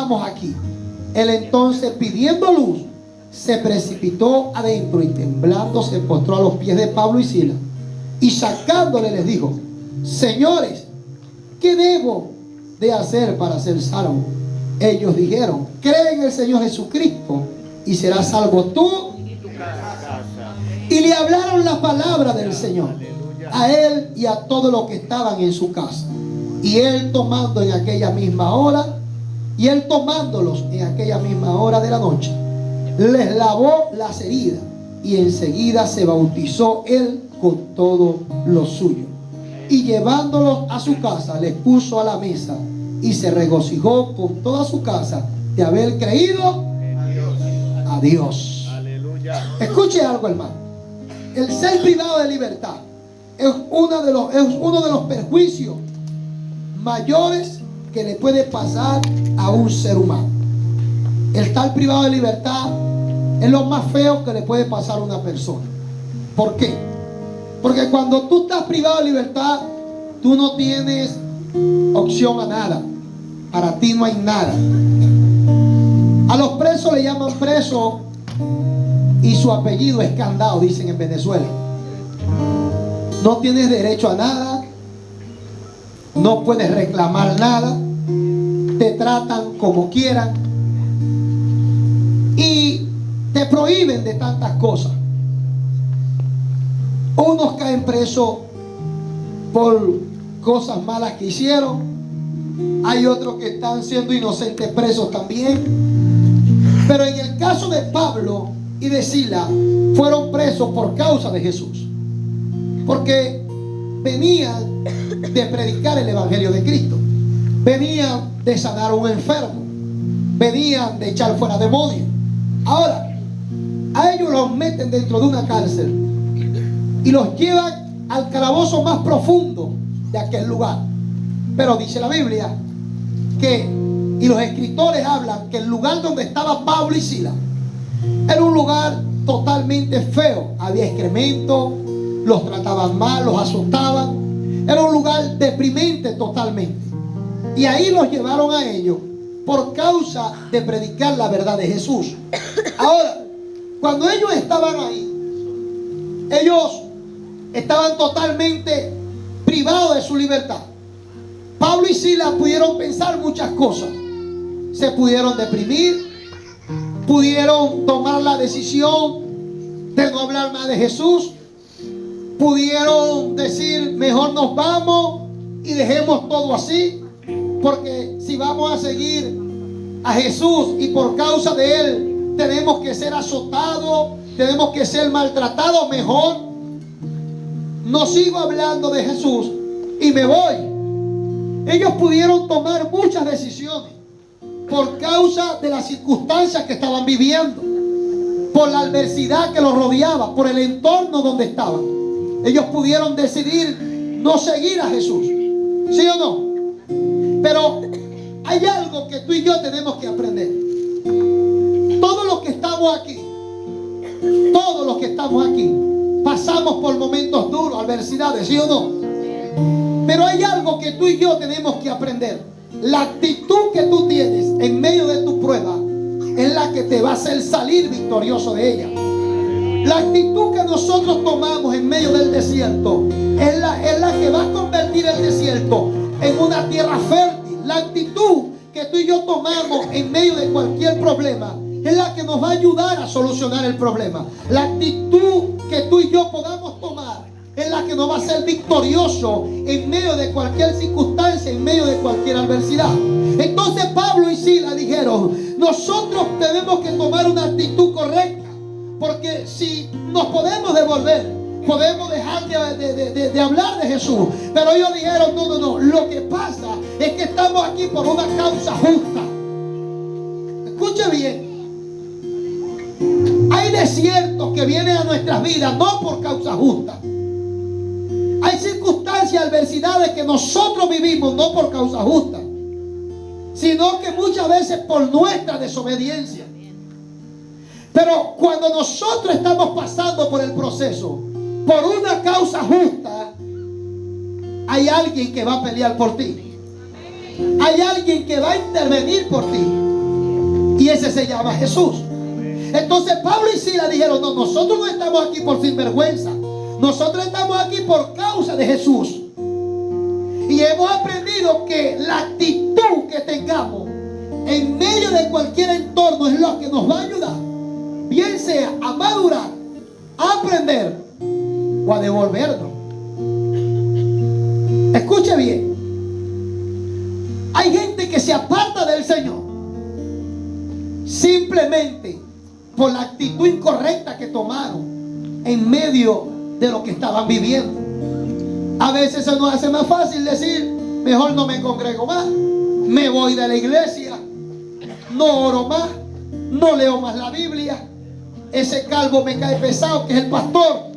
pasamos aquí? Él entonces, pidiendo luz, se precipitó adentro y temblando se postró a los pies de Pablo y Silas, y sacándole les dijo: señores, ¿qué debo de hacer para ser salvo? Ellos dijeron: cree en el Señor Jesucristo y serás salvo tú y tu casa. Y le hablaron la palabra del Señor a él y a todos los que estaban en su casa. Y él tomándolos en aquella misma hora de la noche, les lavó las heridas, y enseguida se bautizó él con todo lo suyo. Y llevándolos a su casa, les puso a la mesa, y se regocijó con toda su casa de haber creído a Dios. Escuche algo, hermano. El ser privado de libertad es uno de los perjuicios mayores que le puede pasar a un ser humano. El estar privado de libertad es lo más feo que le puede pasar a una persona. ¿Por qué? Porque cuando tú estás privado de libertad, tú no tienes opción a nada. Para ti no hay nada. A los presos le llaman preso y su apellido es candado, dicen en Venezuela. No tienes derecho a nada, no puedes reclamar nada, te tratan como quieran y te prohíben de tantas cosas. Unos caen presos por cosas malas que hicieron, hay otros que están siendo inocentes presos también. Pero en el caso de Pablo y de Silas, fueron presos por causa de Jesús, porque venían de predicar el evangelio de Cristo, venían de sanar a un enfermo, venían de echar fuera demonios. Ahora, a ellos los meten dentro de una cárcel y los llevan al calabozo más profundo de aquel lugar. Pero dice la Biblia y los escritores hablan que el lugar donde estaba Pablo y Silas era un lugar totalmente feo. Había excremento, los trataban mal, los azotaban. Era un lugar deprimente totalmente. Y ahí los llevaron a ellos por causa de predicar la verdad de Jesús. Ahora, cuando ellos estaban ahí, ellos estaban totalmente privados de su libertad. Pablo y Silas pudieron pensar muchas cosas. Se pudieron deprimir, pudieron tomar la decisión de no hablar más de Jesús, pudieron decir: mejor nos vamos y dejemos todo así, porque si vamos a seguir a Jesús y por causa de Él tenemos que ser azotados, tenemos que ser maltratados, mejor no sigo hablando de Jesús y me voy. Ellos pudieron tomar muchas decisiones por causa de las circunstancias que estaban viviendo, por la adversidad que los rodeaba, por el entorno donde estaban. Ellos pudieron decidir no seguir a Jesús, ¿sí o no? Pero hay algo que tú y yo tenemos que aprender. Todos los que estamos aquí, pasamos por momentos duros, adversidades, ¿sí o no? Pero hay algo que tú y yo tenemos que aprender. La actitud que tú tienes en medio de tu prueba es la que te va a hacer salir victorioso de ella. La actitud que nosotros tomamos en medio del desierto es la que va a convertir el desierto en una tierra fértil. La actitud que tú y yo tomamos en medio de cualquier problema es la que nos va a ayudar a solucionar el problema. La actitud que tú y yo podamos tomar es la que nos va a hacer victorioso en medio de cualquier circunstancia, en medio de cualquier adversidad. Entonces Pablo y Silas dijeron: nosotros tenemos que tomar una actitud correcta, porque si nos podemos devolver, podemos dejar de hablar de Jesús. Pero ellos dijeron: no, lo que pasa es que estamos aquí por una causa justa. Escuche bien. Hay desiertos que vienen a nuestras vidas no por causa justa. Hay circunstancias, adversidades que nosotros vivimos no por causa justa, sino que muchas veces por nuestra desobediencia. Pero cuando nosotros estamos pasando por el proceso por una causa justa, hay alguien que va a pelear por ti. Hay alguien que va a intervenir por ti. Y ese se llama Jesús. Entonces Pablo y Silas dijeron: no, nosotros no estamos aquí por sinvergüenza. Nosotros estamos aquí por causa de Jesús. Y hemos aprendido que la actitud que tengamos en medio de cualquier entorno es lo que nos va a ayudar, bien sea a madurar, a aprender o a devolvernos. Escuche bien. Hay gente que se aparta del Señor simplemente por la actitud incorrecta que tomaron en medio de lo que estaban viviendo. A veces se nos hace más fácil decir: mejor no me congrego más, me voy de la iglesia, no oro más, no leo más la Biblia, ese calvo me cae pesado que es el pastor.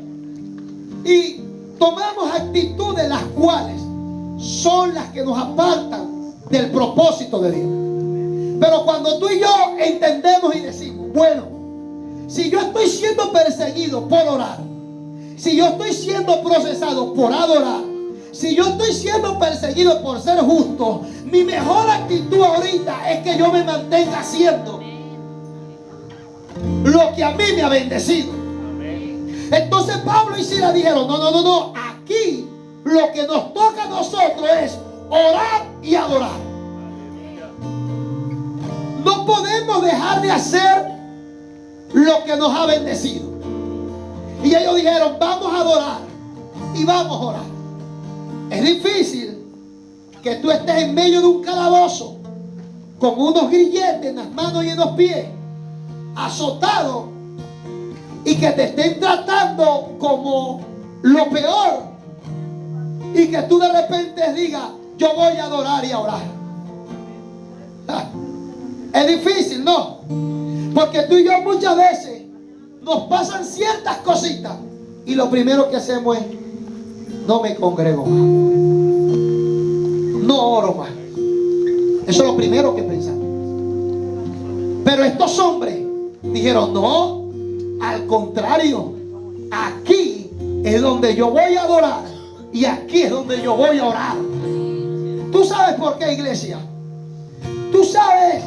Y tomamos actitudes las cuales son las que nos apartan del propósito de Dios. Pero cuando tú y yo entendemos y decimos: bueno, si yo estoy siendo perseguido por orar, si yo estoy siendo procesado por adorar, si yo estoy siendo perseguido por ser justo, mi mejor actitud ahorita es que yo me mantenga haciendo lo que a mí me ha bendecido. Entonces Pablo y Silas dijeron: no, aquí lo que nos toca a nosotros es orar y adorar. No podemos dejar de hacer lo que nos ha bendecido. Y ellos dijeron: vamos a adorar y vamos a orar. Es difícil que tú estés en medio de un calabozo con unos grilletes en las manos y en los pies, azotado, y que te estén tratando como lo peor, y que tú de repente digas: yo voy a adorar y a orar. Es difícil, ¿no? Porque tú y yo muchas veces nos pasan ciertas cositas y lo primero que hacemos es: no me congrego más, no oro más. Eso es lo primero que pensamos. Pero estos hombres dijeron: no, al contrario, aquí es donde yo voy a adorar y aquí es donde yo voy a orar. ¿Tú sabes por qué, iglesia? Tú sabes,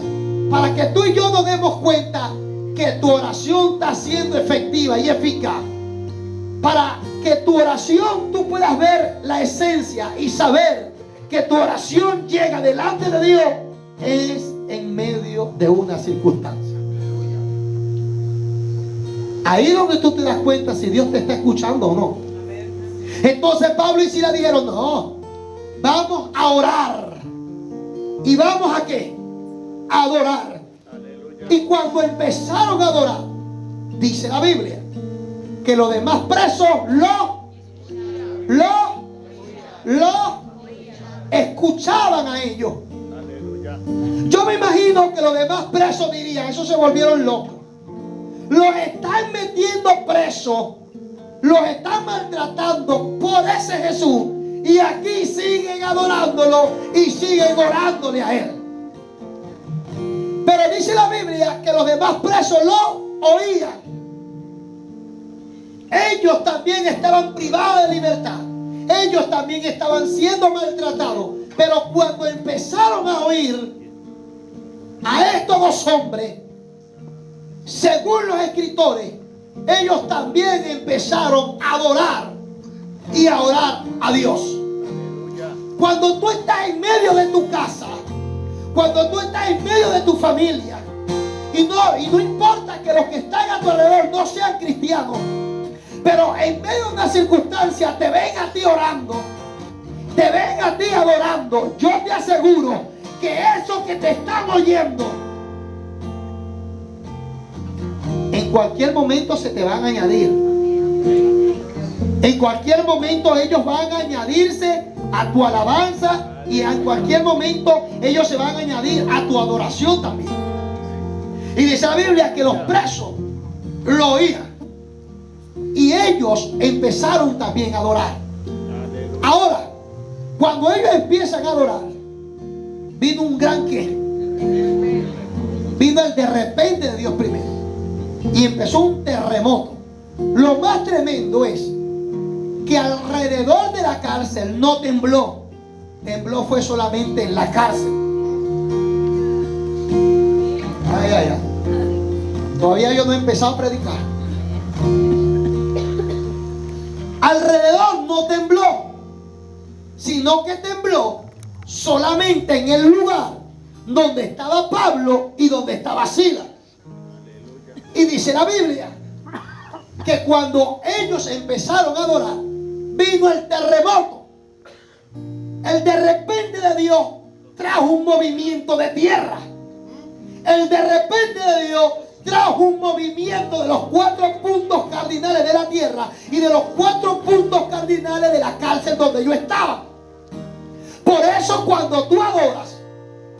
para que tú y yo nos demos cuenta que tu oración está siendo efectiva y eficaz, para que tu oración tú puedas ver la esencia y saber que tu oración llega delante de Dios, es en medio de una circunstancia. Ahí donde tú te das cuenta si Dios te está escuchando o no. Entonces Pablo y Silas dijeron: no, vamos a orar. ¿Y vamos a qué? A adorar. Y cuando empezaron a adorar, dice la Biblia que los demás presos lo escuchaban a ellos. Yo me imagino que los demás presos dirían: esos se volvieron locos, los están metiendo presos, los están maltratando por ese Jesús, y aquí siguen adorándolo y siguen orándole a él. Pero dice la Biblia que los demás presos lo oían. Ellos también estaban privados de libertad, ellos también estaban siendo maltratados. Pero cuando empezaron a oír a estos dos hombres, según los escritores, ellos también empezaron a adorar y a orar a Dios. Cuando tú estás en medio de tu casa, cuando tú estás en medio de tu familia, y no importa que los que están a tu alrededor no sean cristianos, pero en medio de una circunstancia te ven a ti orando, te ven a ti adorando, yo te aseguro que eso que te están oyendo, en cualquier momento se te van a añadir. En cualquier momento ellos van a añadirse a tu alabanza, y en cualquier momento ellos se van a añadir a tu adoración también. Y dice la Biblia que los presos lo oían y ellos empezaron también a adorar. Ahora, cuando ellos empiezan a adorar, vino un gran qué. Vino el de repente de Dios primero y empezó un terremoto. Lo más tremendo es que alrededor de la cárcel no tembló. Tembló fue solamente en la cárcel. Ay, ay, ay. Todavía yo no he empezado a predicar. Alrededor no tembló, sino que tembló solamente en el lugar donde estaba Pablo y donde estaba Silas. Y dice la Biblia que cuando ellos empezaron a adorar, vino el terremoto. El de repente de Dios trajo un movimiento de tierra. El de repente de Dios trajo un movimiento de los 4 puntos cardinales de la tierra y de los 4 puntos cardinales de la cárcel donde yo estaba. Por eso cuando tú adoras,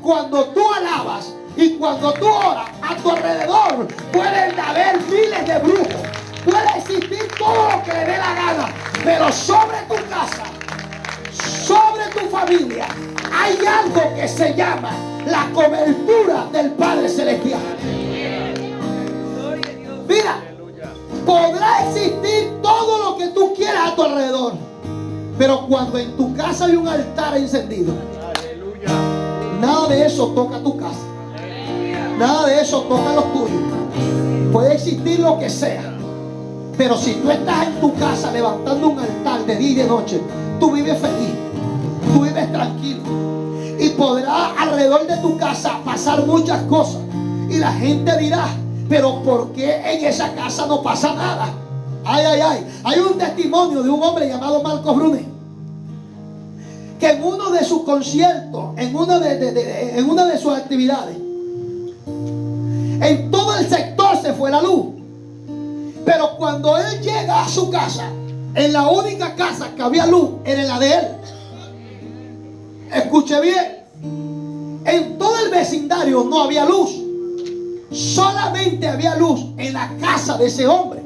cuando tú alabas y cuando tú oras, a tu alrededor pueden haber miles de brujos, puede existir todo lo que le dé la gana, pero sobre tu casa, sobre tu familia, hay algo que se llama la cobertura del Padre Celestial. Mira, podrá existir todo lo que tú quieras a tu alrededor, pero cuando en tu casa hay un altar encendido, nada de eso toca tu casa, nada de eso toca los tuyos. Puede existir lo que sea, pero si tú estás en tu casa levantando un altar de día y de noche, tú vives feliz, tú vives tranquilo. Y podrá alrededor de tu casa pasar muchas cosas, y la gente dirá: pero ¿por qué en esa casa no pasa nada? Ay, ay, ay. Hay un testimonio de un hombre llamado Marcos Brunet, que en uno de sus conciertos, en una de sus actividades, en todo el sector se fue la luz. Pero cuando él llega a su casa, en la única casa que había luz era en la de él. Escuche bien, en todo el vecindario no había luz, solamente había luz en la casa de ese hombre.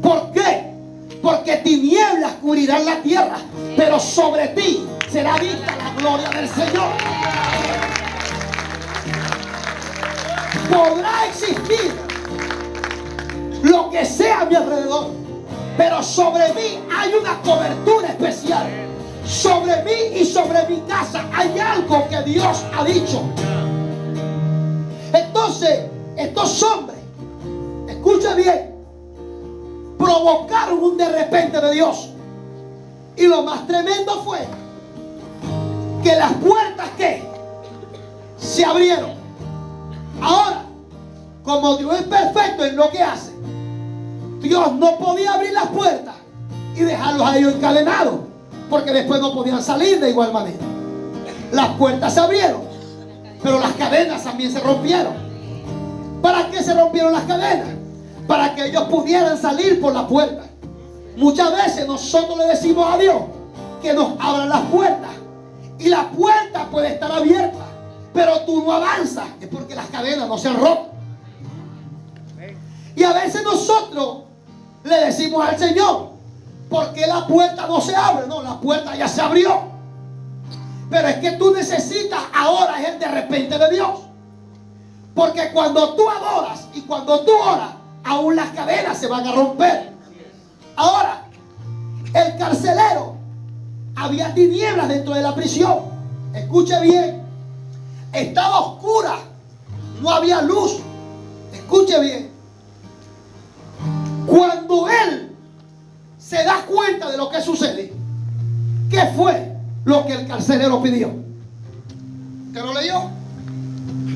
¿Por qué? Porque tinieblas cubrirán la tierra, pero sobre ti será vista la gloria del Señor. Podrá existir lo que sea a mi alrededor, pero sobre mí hay una cobertura especial. Sobre mí y sobre mi casa hay algo que Dios ha dicho. Entonces, estos hombres, escucha bien, provocaron un de repente de Dios. Y lo más tremendo fue que las puertas que se abrieron. Ahora, como Dios es perfecto en lo que hace, Dios no podía abrir las puertas y dejarlos a ellos encadenados, porque después no podían salir de igual manera. Las puertas se abrieron, pero las cadenas también se rompieron. ¿Para qué se rompieron las cadenas? Para que ellos pudieran salir por la puerta. Muchas veces nosotros le decimos a Dios que nos abran las puertas, y la puerta puede estar abierta, pero tú no avanzas, es porque las cadenas no se han roto. Y a veces nosotros le decimos al Señor: ¿por qué la puerta no se abre? No, la puerta ya se abrió. Pero es que tú necesitas ahora es el de repente de Dios. Porque cuando tú adoras y cuando tú oras, aún las cadenas se van a romper. Ahora, el carcelero, había tinieblas dentro de la prisión. Escuche bien, estaba oscura, no había luz. Escuche bien, cuando él se da cuenta de lo que sucede, ¿qué fue lo que el carcelero pidió? ¿Usted lo leyó?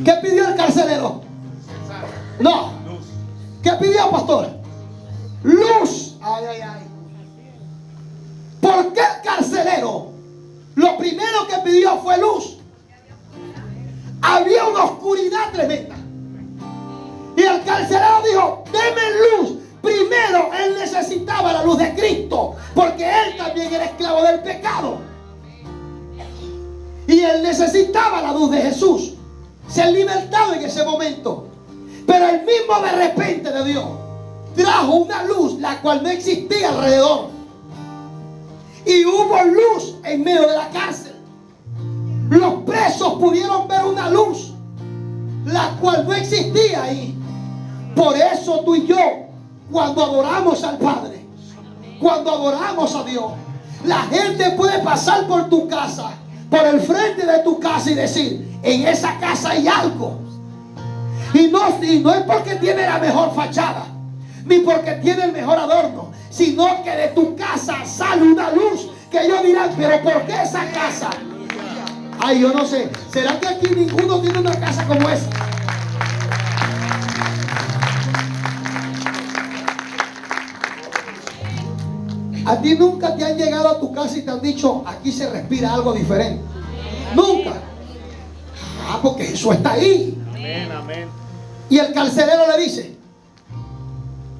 ¿Qué pidió el carcelero? No. ¿Qué pidió, pastor? Luz. Ay, ay, ay. ¿Por qué el carcelero lo primero que pidió fue luz? Había una oscuridad tremenda, y el carcelero dijo: deme luz. Primero él necesitaba la luz de Cristo, porque él también era esclavo del pecado, y él necesitaba la luz de Jesús, ser libertado en ese momento. Pero el mismo de repente de Dios trajo una luz la cual no existía alrededor, y hubo luz en medio de la cárcel. Los presos pudieron ver una luz la cual no existía ahí. Por eso tú y yo, cuando adoramos al Padre, cuando adoramos a Dios, la gente puede pasar por tu casa, por el frente de tu casa, y decir: en esa casa hay algo. Y no es porque tiene la mejor fachada, ni porque tiene el mejor adorno, sino que de tu casa sale una luz que ellos dirán, pero ¿por qué esa casa? Ay, yo no sé. ¿Será que aquí ninguno tiene una casa como esa? A ti nunca te han llegado a tu casa y te han dicho, aquí se respira algo diferente. Nunca. Ah, porque eso está ahí. Amén, amén. Y el carcelero le dice,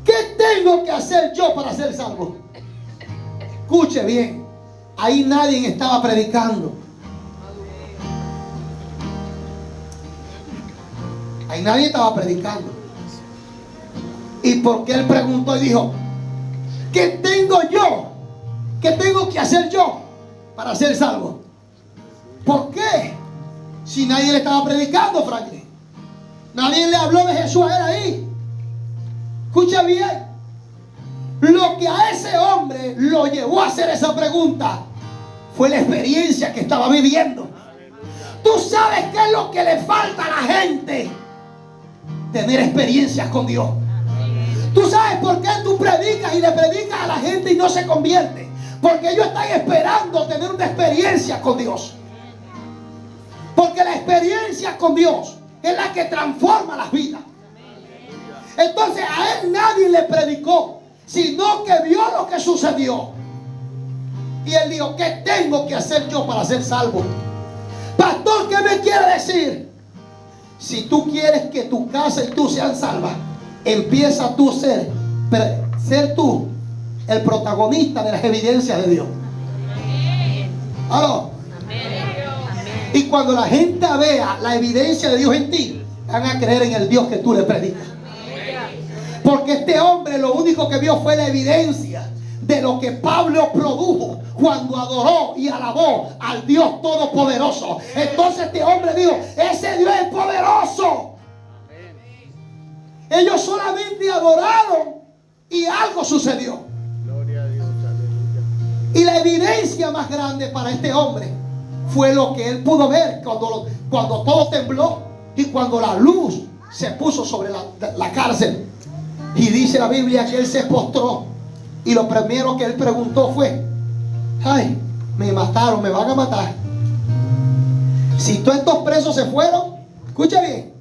¿qué tengo que hacer yo para ser salvo? Escuche bien, ahí nadie estaba predicando. Ahí nadie estaba predicando. ¿Y por qué él preguntó y dijo, ¿qué tengo yo? ¿Qué tengo que hacer yo para ser salvo? ¿Por qué? Si nadie le estaba predicando, Franklin. Nadie le habló de Jesús a él ahí. Escucha bien. Lo que a ese hombre lo llevó a hacer esa pregunta fue la experiencia que estaba viviendo. Tú sabes qué es lo que le falta a la gente: tener experiencias con Dios. Tú sabes por qué tú predicas y le predicas a la gente y no se convierte. Porque ellos están esperando tener una experiencia con Dios. Porque la experiencia con Dios es la que transforma las vidas. Entonces a él nadie le predicó, sino que vio lo que sucedió. Y él dijo, ¿qué tengo que hacer yo para ser salvo? Pastor, ¿qué me quiere decir? Si tú quieres que tu casa y tú sean salvas, empieza tú a ser tú el protagonista de las evidencias de Dios. ¿Aló? Y cuando la gente vea la evidencia de Dios en ti, van a creer en el Dios que tú le predicas. Porque este hombre lo único que vio fue la evidencia de lo que Pablo produjo cuando adoró y alabó al Dios Todopoderoso. Entonces este hombre dijo, ese Dios es poderoso. Ellos solamente adoraron y algo sucedió. Gloria a Dios, aleluya. Y la evidencia más grande para este hombre fue lo que él pudo ver cuando todo tembló y cuando la luz se puso sobre la cárcel. Y dice la Biblia que él se postró y lo primero que él preguntó fue, ay, me mataron, me van a matar. Si todos estos presos se fueron, escucha bien,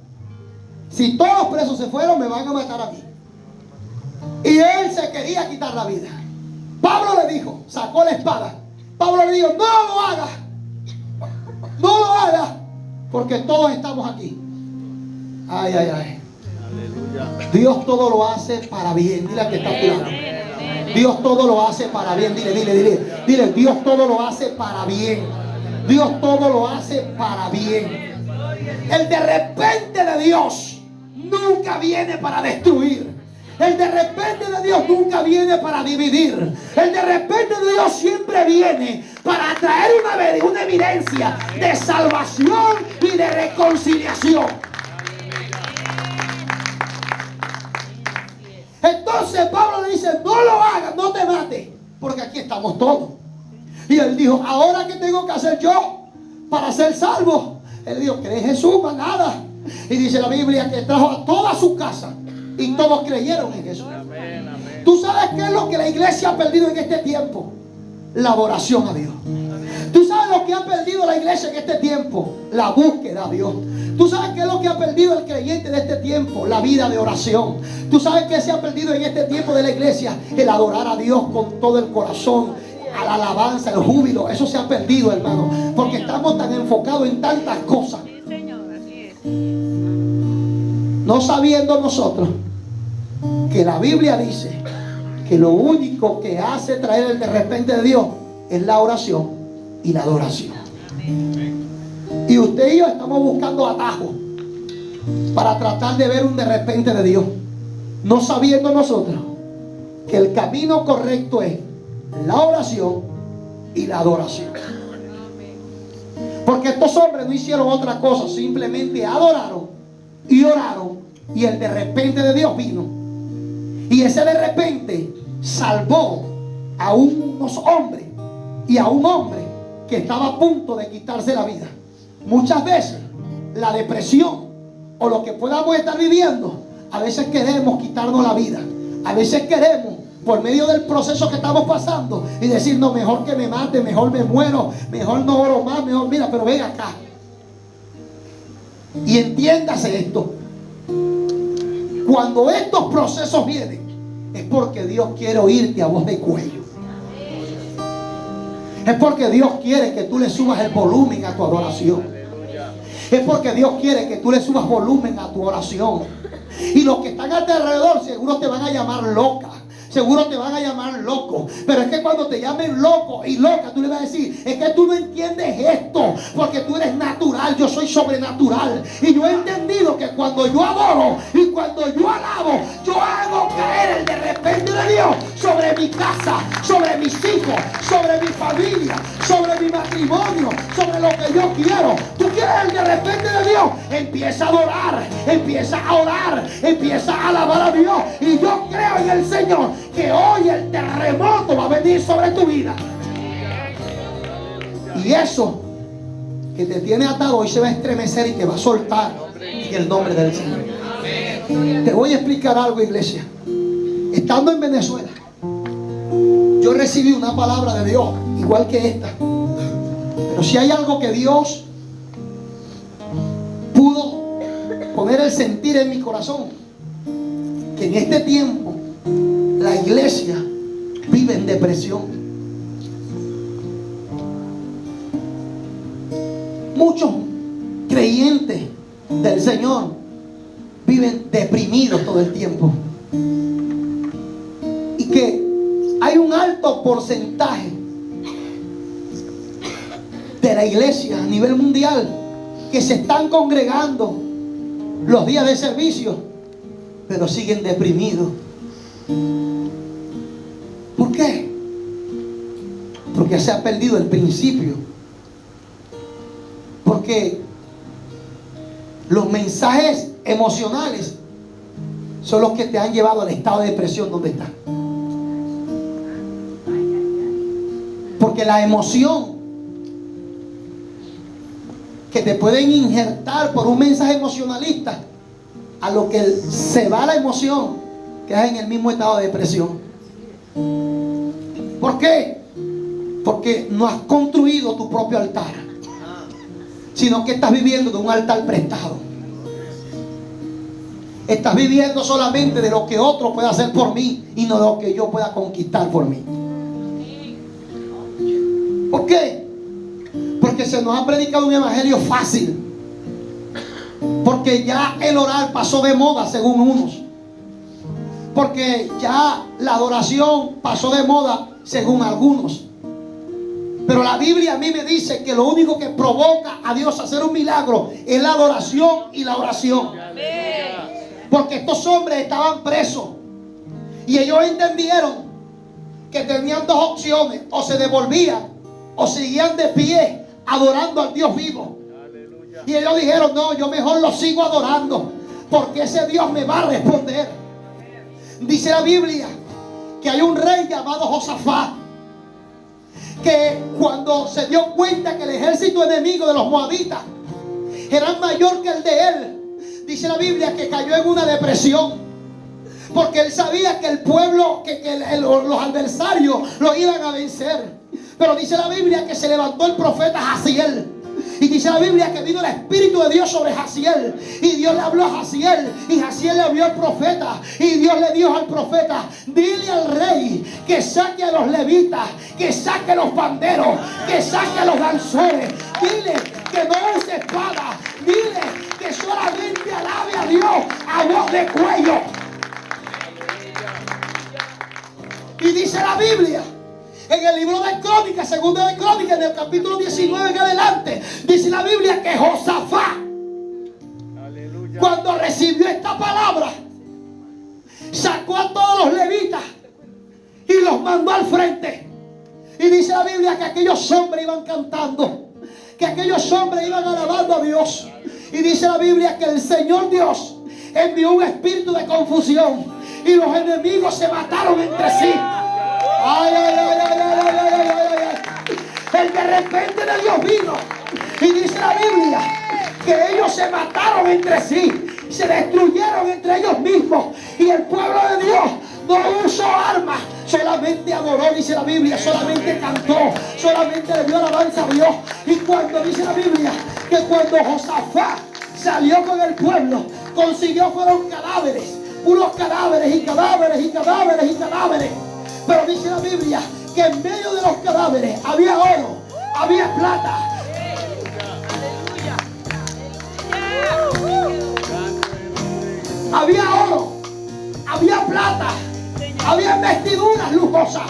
si todos los presos se fueron, me van a matar a mí. Y él se quería quitar la vida. Pablo le dijo, sacó la espada. Pablo le dijo, no lo hagas. No lo hagas, porque todos estamos aquí. Ay, ay, ay. Aleluya. Dios todo lo hace para bien. Dile al que está a tu lado. Dios todo lo hace para bien. Dile, Dios todo lo hace para bien. Dios todo lo hace para bien. El de repente de Dios nunca viene para destruir. El de repente de Dios nunca viene para dividir. El de repente de Dios siempre viene para traer una evidencia de salvación y de reconciliación. Entonces Pablo le dice, no lo hagas, no te mates, porque aquí estamos todos. Y él dijo, ¿ahora qué tengo que hacer yo para ser salvo? Él dijo, ¿cree en Jesús? Más nada. Y dice la Biblia que trajo a toda su casa y todos creyeron en Jesús. Amén, amén. ¿Tú sabes qué es lo que la iglesia ha perdido en este tiempo? La adoración a Dios. ¿Tú sabes lo que ha perdido la iglesia en este tiempo? La búsqueda a Dios. ¿Tú sabes qué es lo que ha perdido el creyente de este tiempo? La vida de oración. ¿Tú sabes qué se ha perdido en este tiempo de la iglesia? El adorar a Dios con todo el corazón, a la alabanza, el júbilo. Eso se ha perdido, hermano, porque estamos tan enfocados en tantas cosas. No sabiendo nosotros que la Biblia dice que lo único que hace traer el de repente de Dios es la oración y la adoración. Y usted y yo estamos buscando atajos para tratar de ver un de repente de Dios, no sabiendo nosotros que el camino correcto es la oración y la adoración. Porque estos hombres no hicieron otra cosa, simplemente adoraron y oraron, y el de repente de Dios vino. Y ese de repente salvó a unos hombres y a un hombre que estaba a punto de quitarse la vida. Muchas veces la depresión o lo que podamos estar viviendo, a veces queremos quitarnos la vida. A veces queremos, por medio del proceso que estamos pasando, y decir, no, mejor que me mate, mejor me muero, mejor no oro más, mejor mira, pero ven acá. Y entiéndase esto. Cuando estos procesos vienen, es porque Dios quiere oírte a voz de cuello. Es porque Dios quiere que tú le subas el volumen a tu adoración. Es porque Dios quiere que tú le subas volumen a tu oración. Y los que están a tu alrededor seguro te van a llamar loca. Seguro te van a llamar loco. Pero es que cuando te llamen loco y loca, tú le vas a decir, es que tú no entiendes esto, porque tú eres natural, yo soy sobrenatural. Y yo he entendido que cuando yo adoro y cuando yo alabo, yo hago caer el de repente de Dios sobre mi casa, sobre mis hijos, sobre mi familia, sobre mi matrimonio, sobre lo que yo quiero. Tú quieres el de repente de Dios, empieza a adorar, empieza a orar, empieza a alabar a Dios. Y yo creo en el Señor que hoy el terremoto va a venir sobre tu vida. Y eso que te tiene atado hoy se va a estremecer y te va a soltar en el nombre del Señor. Te voy a explicar algo, iglesia. Estando en Venezuela, yo recibí una palabra de Dios igual que esta. Pero si hay algo que Dios pudo poner el sentir en mi corazón, que en este tiempo la iglesia vive en depresión. Muchos creyentes del Señor viven deprimidos todo el tiempo. Y que hay un alto porcentaje de la iglesia a nivel mundial que se están congregando los días de servicio, pero siguen deprimidos. ¿Por qué? Porque se ha perdido el principio. Porque los mensajes emocionales son los que te han llevado al estado de depresión donde estás. Porque la emoción que te pueden injertar por un mensaje emocionalista, a lo que se va la emoción, quedas en el mismo estado de depresión. ¿Por qué? Porque no has construido tu propio altar, sino que estás viviendo de un altar prestado. Estás viviendo solamente de lo que otro puede hacer por mí y no de lo que yo pueda conquistar por mí. ¿Por qué? Porque se nos ha predicado un evangelio fácil. Porque ya el orar pasó de moda según unos. Porque ya la adoración pasó de moda según algunos. Pero la Biblia a mí me dice que lo único que provoca a Dios a hacer un milagro es la adoración y la oración. Porque estos hombres estaban presos y ellos entendieron que tenían dos opciones: o se devolvían o seguían de pie adorando al Dios vivo. Y ellos dijeron, no, yo mejor lo sigo adorando, porque ese Dios me va a responder. Dice la Biblia que hay un rey llamado Josafat, que cuando se dio cuenta que el ejército enemigo de los moabitas era mayor que el de él, dice la Biblia que cayó en una depresión, porque él sabía que el pueblo, los adversarios lo iban a vencer. Pero dice la Biblia que se levantó el profeta Jaziel. Y dice la Biblia que vino el Espíritu de Dios sobre Jaziel. Y Dios le habló a Jaziel. Y Jaziel le vio al profeta. Y Dios le dijo al profeta: dile al rey que saque a los levitas, que saque los panderos, que saque a los danzores. Dile que no use espada. Dile que solamente alabe a Dios a voz de cuello. Y dice la Biblia en el libro de Crónicas, segunda de Crónicas, en el capítulo 19 en adelante, dice la Biblia que Josafat, cuando recibió esta palabra, sacó a todos los levitas y los mandó al frente. Y dice la Biblia que aquellos hombres iban cantando, que aquellos hombres iban alabando a Dios. Y dice la Biblia que el Señor Dios envió un espíritu de confusión y los enemigos se mataron entre sí. Ay, ay, ay, ay, ay, ay, ay, ay, ay. El de repente de Dios vino. Y dice la Biblia que ellos se mataron entre sí. se destruyeron entre ellos mismos. Y el pueblo de Dios no usó armas, solamente adoró, dice la Biblia, solamente cantó, solamente le dio alabanza a Dios. Y cuando dice la Biblia que cuando Josafat salió con el pueblo, consiguió fueron cadáveres, puros cadáveres y cadáveres y cadáveres y cadáveres. Pero dice la Biblia que en medio de los cadáveres había oro, había plata. Había oro, había plata, había vestiduras lujosas.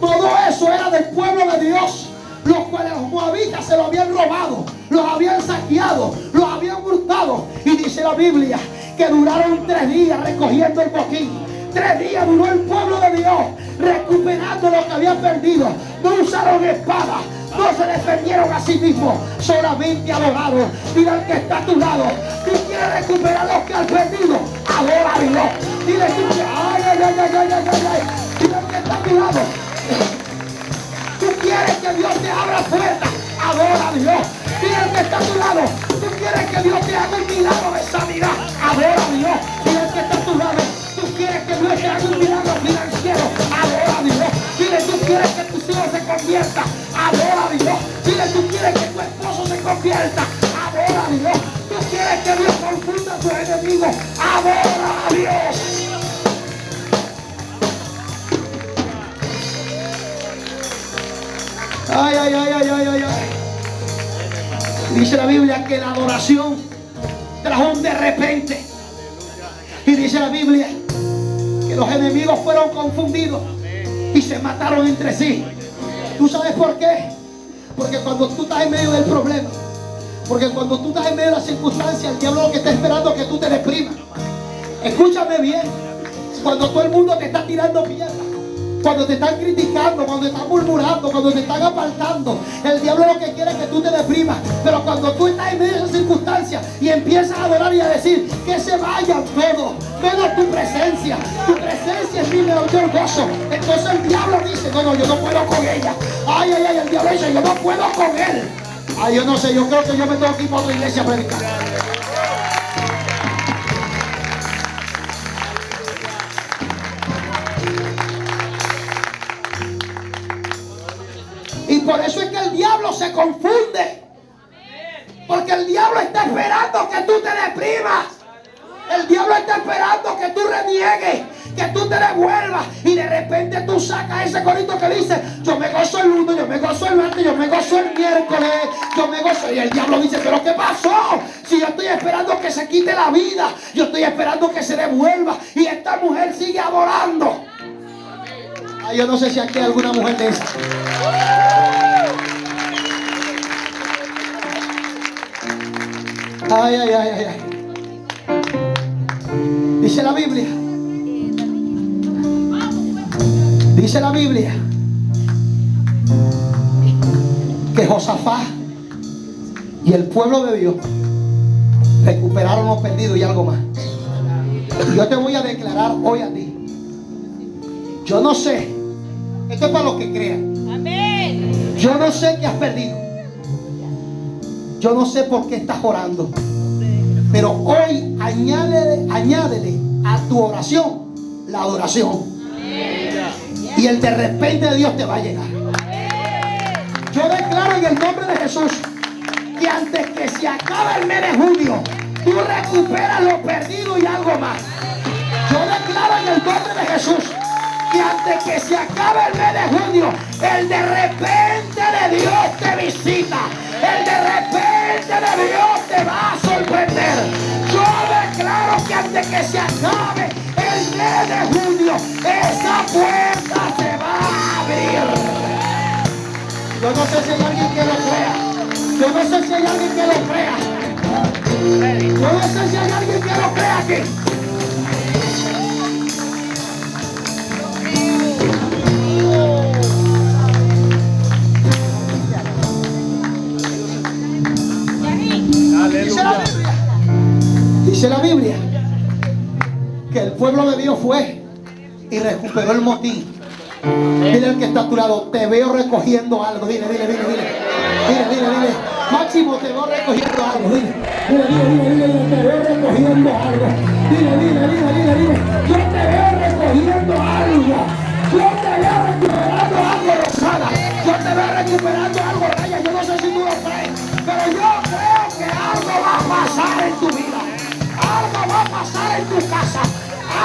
Todo eso era del pueblo de Dios, los cuales los moabitas se lo habían robado, los habían saqueado, los habían hurtado. Y dice la Biblia que duraron 3 días recogiendo el botín. 3 días duró el pueblo de Dios recuperando lo que habían perdido. No usaron espada, no se defendieron a sí mismos, solamente adoraron. Mira al que está a tu lado, tú quieres recuperar lo que has perdido, adora a Dios. Dile tú, ay, ay, ay, ay, ay, ay, ay. Mira al que está a tu lado, tú quieres que Dios te abra puertas, adora a Dios. Mira al que está a tu lado, tú quieres que Dios te haga un milagro de sanidad, adora a Dios. Mira al que está a tu lado, tú quieres que Dios te haga un milagro financiero, adora a Dios. Dile, tú quieres que tus hijos se conviertan, adora a Dios. Dile, tú quieres que tu esposo se convierta, adora a Dios. Tú quieres que Dios confunda a tus enemigos, adora a Dios. Ay, ay, ay, ay, ay, ay, ay. Dice la Biblia que la adoración trajo un de repente. Y dice la Biblia que los enemigos fueron confundidos y se mataron entre sí. ¿Tú sabes por qué? Porque cuando tú estás en medio del problema, porque cuando tú estás en medio de la circunstancia, el diablo lo que está esperando es que tú te deprimas. Escúchame bien. Cuando todo el mundo te está tirando piedras, cuando te están criticando, cuando te están murmurando, cuando te están apartando, el diablo lo que quiere es que tú te deprimas. Pero cuando tú estás en medio de esa circunstancia y empiezas a adorar y a decir que se vayan todos, menos tu presencia. Tu presencia es mi mayor gozo. Entonces el diablo dice, no, no, yo no puedo con ella. Ay, ay, ay, el diablo dice, yo no puedo con él. Ay, yo no sé, yo creo que yo me tengo que ir para otra iglesia a predicar. Y por eso es que el diablo se confunde. Porque el diablo está esperando que tú te deprimas. El diablo está esperando que tú reniegues, que tú te devuelvas. Y de repente tú sacas ese corito que dice, yo me gozo el lunes, yo me gozo el martes, yo me gozo el miércoles, yo me gozo. Y el diablo dice, pero ¿qué pasó? Si yo estoy esperando que se quite la vida, yo estoy esperando que se devuelva. Y esta mujer sigue adorando. Ay, yo no sé si aquí hay alguna mujer de esa. Ay, ay, ay, ay, ay. Dice la Biblia. Dice la Biblia que Josafat y el pueblo de Dios recuperaron lo perdido y algo más. Y yo te voy a declarar hoy a ti. Yo no sé. Esto es para los que crean. Amén. Yo no sé qué has perdido. Yo no sé por qué estás orando. Pero hoy añádele a tu oración la adoración. Y el de repente de Dios te va a llegar. Yo declaro en el nombre de Jesús que antes que se acabe el mes de junio, tú recuperas lo perdido y algo más. Yo declaro en el nombre de Jesús que antes que se acabe el mes de junio, el de repente de Dios te visita. El de repente de Dios te va a sorprender. Yo declaro que antes que se acabe el mes de junio, esa puerta se va a abrir. Yo no sé si hay alguien que lo crea. Yo no sé si hay alguien que lo crea. Yo no sé si hay alguien que lo crea aquí. Dice la Biblia que el pueblo de Dios fue y recuperó el motín. Dile al que está a tu lado, te veo recogiendo algo. Dile, dile, dile, dile. Dile, dile, dile. Máximo, te veo recogiendo algo. Dile, te veo recogiendo algo. Dile. Yo te veo recogiendo algo. Yo te veo recuperando algo, Rosana. Yo te veo recuperando algo, Raya. Yo no sé si tú lo crees, pero yo creo que algo va a pasar en tu vida. Algo va a pasar en tu casa.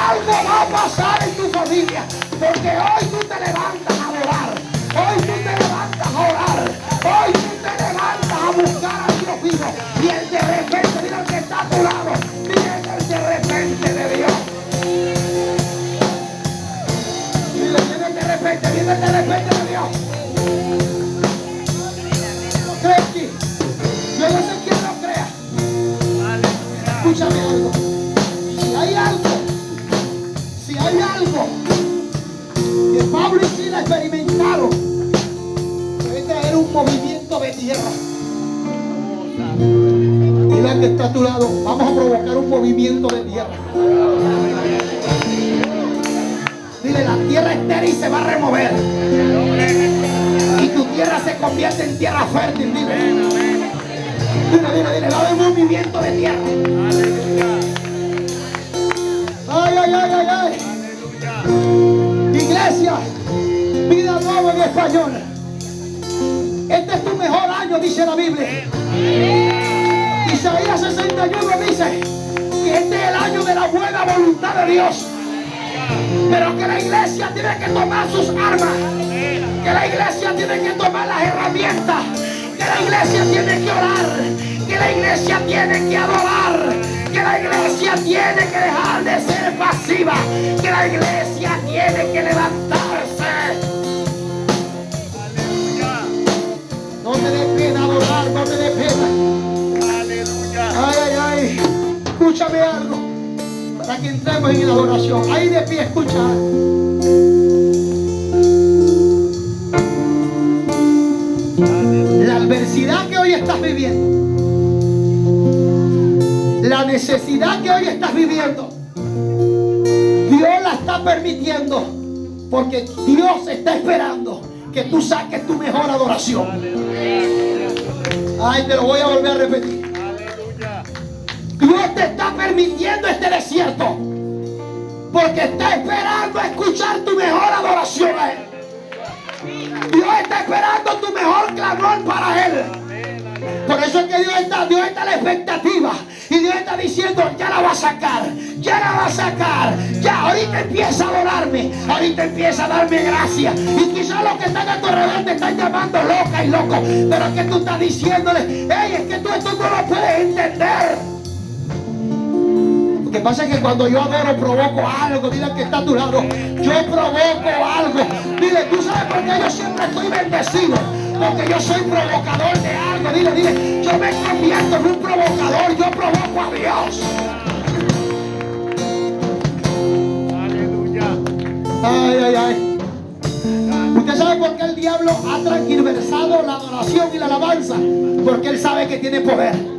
Algo va a pasar en tu familia. Porque hoy tú te levantas a adorar. Hoy tú te levantas a orar. Hoy tú te levantas a buscar a Dios vivo. Y el de repente, mira el que está a tu lado. Mira el de repente de Dios. Viene el de repente de Dios. Cresci, yo no sé quién lo crea. Escúchame algo. Si hay algo que Pablo y Silas experimentaron, puede traer un movimiento de tierra. Mira que está a tu lado. Vamos a provocar un movimiento de tierra. Dile, la tierra estéril se va a remover y tu tierra se convierte en tierra fértil. Dile, va a haber un movimiento de tierra. Ay. Iglesia, vida nueva en español. Este es tu mejor año, dice la Biblia. Isaías 61 dice que este es el año de la buena voluntad de Dios. Pero que la iglesia tiene que tomar sus armas, que la iglesia tiene que tomar las herramientas, que la iglesia tiene que orar, que la iglesia tiene que adorar, que la iglesia tiene que dejar de ser pasiva, que la iglesia tiene que levantarse. No te dé pena adorar, no te dé pena. Aleluya. Ay. Escúchame algo para que entremos en la adoración. Ahí de pie, escucha. La adversidad que hoy estás viviendo, la necesidad que hoy estás viviendo, Dios la está permitiendo porque Dios está esperando que tú saques tu mejor adoración. Ay, te lo voy a volver a repetir. Dios te está permitiendo este desierto porque está esperando escuchar tu mejor adoración a Él. Dios está esperando tu mejor clamor para Él. Por eso es que Dios está a la expectativa. Y Dios está diciendo, ya la va a sacar. Ya, ahorita empieza a adorarme. Ahorita empieza a darme gracia. Y quizás los que están a tu alrededor te están llamando loca y loco. Pero es que tú estás diciéndole, hey, es que tú esto no lo puedes entender. Lo que pasa es que cuando yo adoro provoco algo. Dile al que está a tu lado, yo provoco algo. Dile, tú sabes por qué yo siempre estoy bendecido. Porque yo soy provocador de algo. Dile, yo me convierto en un provocador. Yo provoco a Dios. Aleluya. Ay. ¿Usted sabe por qué el diablo ha transgiversado la adoración y la alabanza? Porque él sabe que tiene poder.